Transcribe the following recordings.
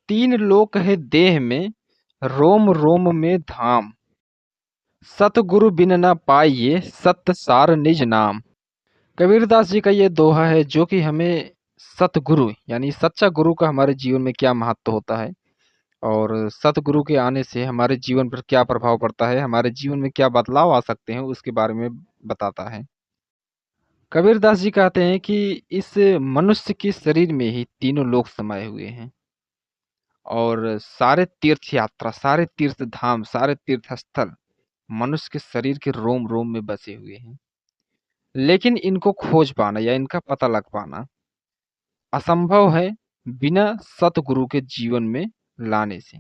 तीन लोक है देह में, रोम रोम में धाम। सतगुरु बिन न पाइए, सत्य सार निज नाम। कबीरदास जी का ये दोहा है जो कि हमें सतगुरु यानी सच्चा गुरु का हमारे जीवन में क्या महत्व होता है और सतगुरु के आने से हमारे जीवन पर क्या प्रभाव पड़ता है, हमारे जीवन में क्या बदलाव आ सकते हैं, उसके बारे में बताता है। कबीरदास जी कहते हैं कि इस मनुष्य के शरीर में ही तीनों लोक समाये हुए हैं और सारे तीर्थ यात्रा, सारे तीर्थ धाम, सारे तीर्थ स्थल मनुष्य के शरीर के रोम रोम में बसे हुए हैं। लेकिन इनको खोज पाना या इनका पता लग पाना असंभव है बिना सतगुरु के जीवन में लाने से।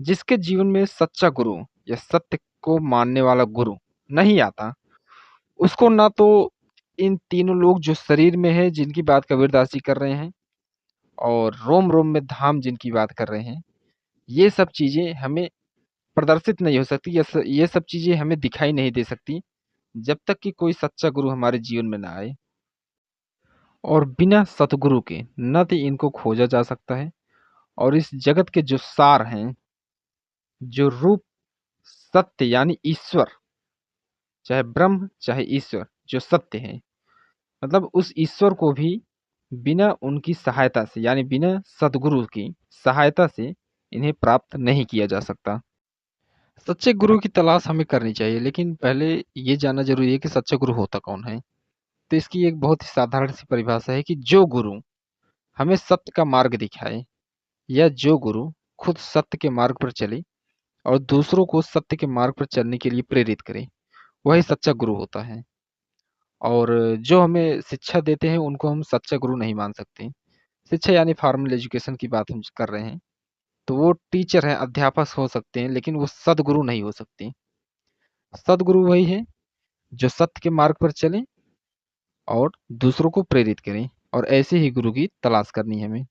जिसके जीवन में सच्चा गुरु या सत्य को मानने वाला गुरु नहीं आता, उसको ना तो इन तीनों लोग जो शरीर में है जिनकी बात कबीरदास जी कर रहे हैं और रोम रोम में धाम जिनकी बात कर रहे हैं, ये सब चीजें हमें प्रदर्शित नहीं हो सकती, ये सब चीजें हमें दिखाई नहीं दे सकती जब तक कि कोई सच्चा गुरु हमारे जीवन में ना आए। और बिना सतगुरु के न तो इनको खोजा जा सकता है और इस जगत के जो सार हैं, जो रूप सत्य यानी ईश्वर, चाहे ब्रह्म चाहे ईश्वर, जो सत्य है मतलब उस ईश्वर को भी बिना उनकी सहायता से यानी बिना सतगुरु की सहायता से इन्हें प्राप्त नहीं किया जा सकता। सच्चे गुरु की तलाश हमें करनी चाहिए, लेकिन पहले ये जानना जरूरी है कि सच्चा गुरु होता कौन है। तो इसकी एक बहुत ही साधारण सी परिभाषा है कि जो गुरु हमें सत्य का मार्ग दिखाए या जो गुरु खुद सत्य के मार्ग पर चले और दूसरों को सत्य के मार्ग पर चलने के लिए प्रेरित करे, वही सच्चा गुरु होता है। और जो हमें शिक्षा देते हैं उनको हम सच्चा गुरु नहीं मान सकते। शिक्षा यानी फॉर्मल एजुकेशन की बात हम कर रहे हैं, तो वो टीचर हैं, अध्यापक हो सकते हैं, लेकिन वो सदगुरु नहीं हो सकते। सदगुरु वही है जो सत्य के मार्ग पर चले और दूसरों को प्रेरित करें, और ऐसे ही गुरु की तलाश करनी है हमें।